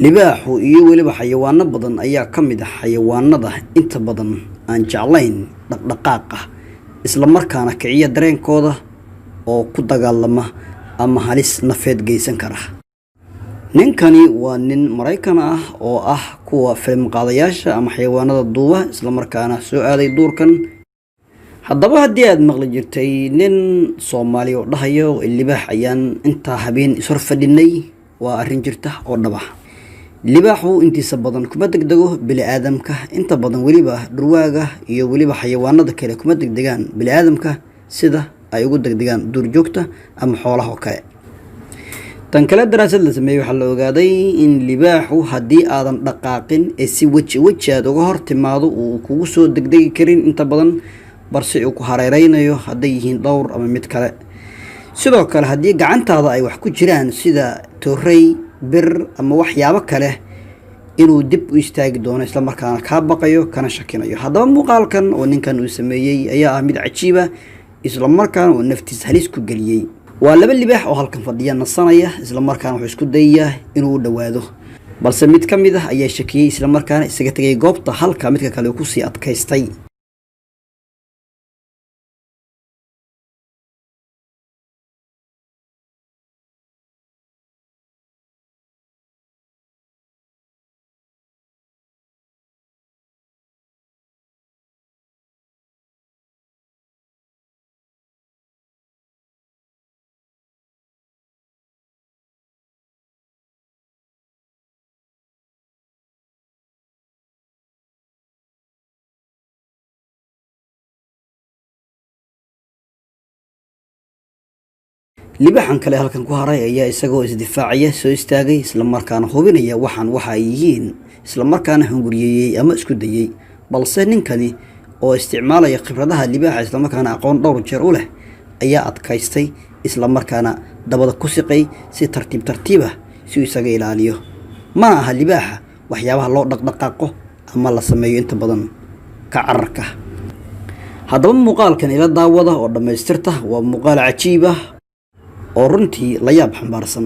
libaaxu iyo weliba xayawaano badan ayaa ka mid ah xayawaanada inta badan aan jeclayn dhaqdhaqaaqa isla markaana kiciya dareenkooda oo ku dagaalama ama halis nafeed geysan kara. Ninkani waa nin Maraykan ah oo ah kuwa film qaadayaasha ama xayawaanada duuba isla markaana soo aaday duurkan. Haddaba haddii aad maqli jirtay nin Soomaali oo dhahayo libaax ayaan inta habeen isor fadhinay, waa arrin jirta oo dhab ah. libaaxu intiisa badan kuma degdego bini'aadamka, inta badan weliba dhurwaaga iyo weliba xayawaanada kale kuma degdegaan bini'aadamka sida ay ugu degdegaan duurjoogta ama xoolaha kale. tan kale daraasad la sameeyay waxaa la ogaaday in libaaxu haddii aadan dhaqaaqin ee si weji aad uga hor timaado uu kugu soo degdegi karin inta badan, balse uu ku hareeraynayo hadday yihiin dhowr ama mid kale. sidoo kale haddii gacantaada ay wax ku jiraan sida torrey, bir ama waxyaabo kale, inuu dib u istaagi doono isla markaana kaa baqayo kana shakinayo. haddaba muuqaalkan oo ninkan uu sameeyey ayaa ah mid cajiiba isla markaana uu naftiis halis ku geliyey. waa laba libaax oo halkan fadhiya nasanaya, isla markaana wuxuu isku dayayaa inuu u dhowaado, balse mid ka mid ah ayaa shakiyey isla markaana isaga tegay goobta, halka midka kale uu ku sii adkaystay. libaaxan kale halkan ku haray ayaa isagoo isdifaacaya soo istaagay isla markaana hubinaya waxa ay yihiin, isla markaana hunguriyeeyay ama isku dayay. balse ninkani oo isticmaalaya khibradaha libaaxa isla markaana aqoon dhowr jeer u leh ayaa adkaystay isla markaana dabada ku siqay si tartiib tartiib ah si uu isaga ilaaliyo. ma aha libaaxa waxyaabaha loo dhaqdhaqaaqo ama la sameeyo inta badan ka cararka. haddaba muuqaalkan ila daawada oo dhammaystirta waa muuqaal cajiib ah oo runtii la yaab xambaarsan.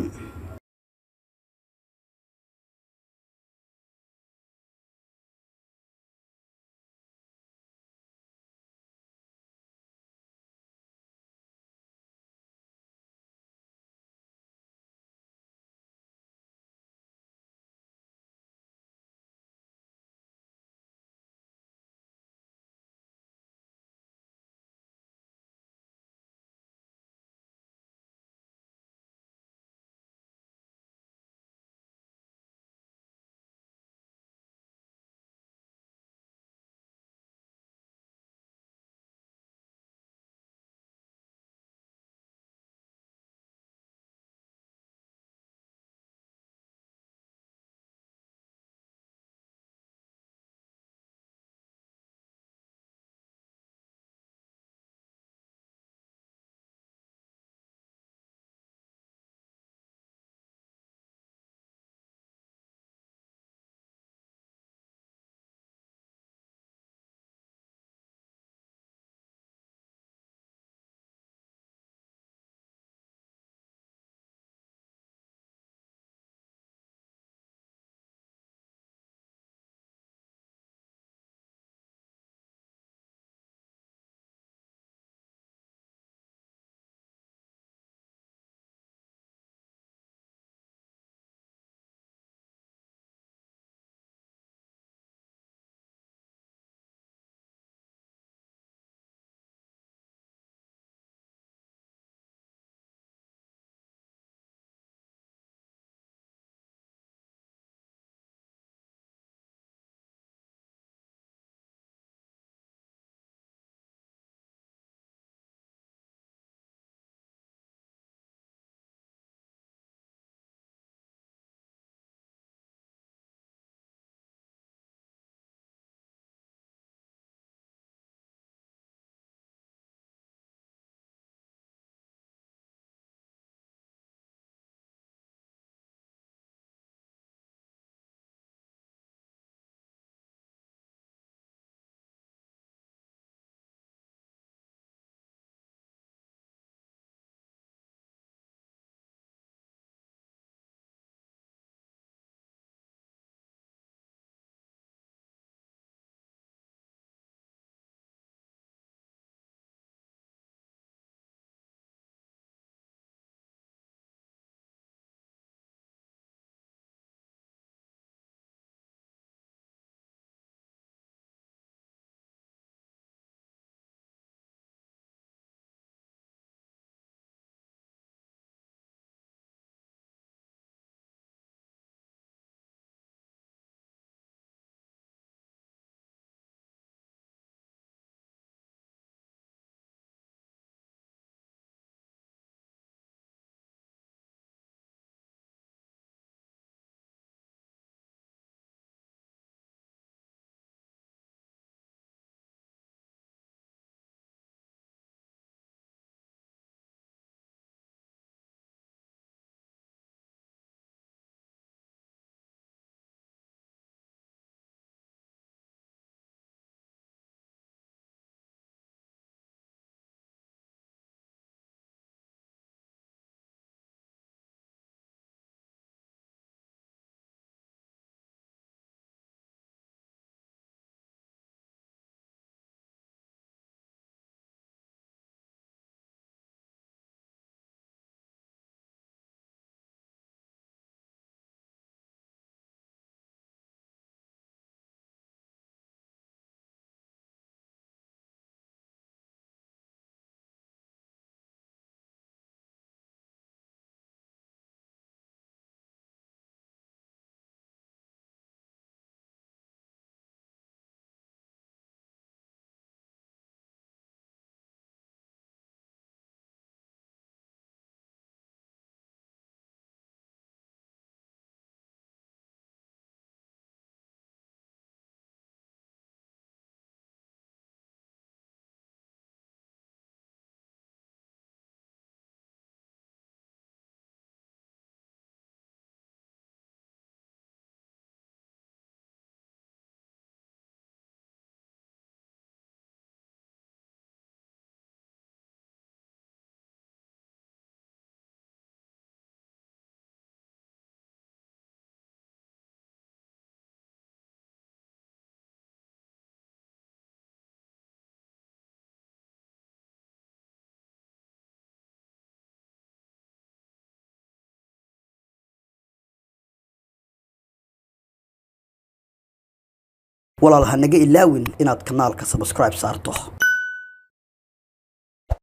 walaal ha naga ilaawin inaad kanaalka subscribe saarto.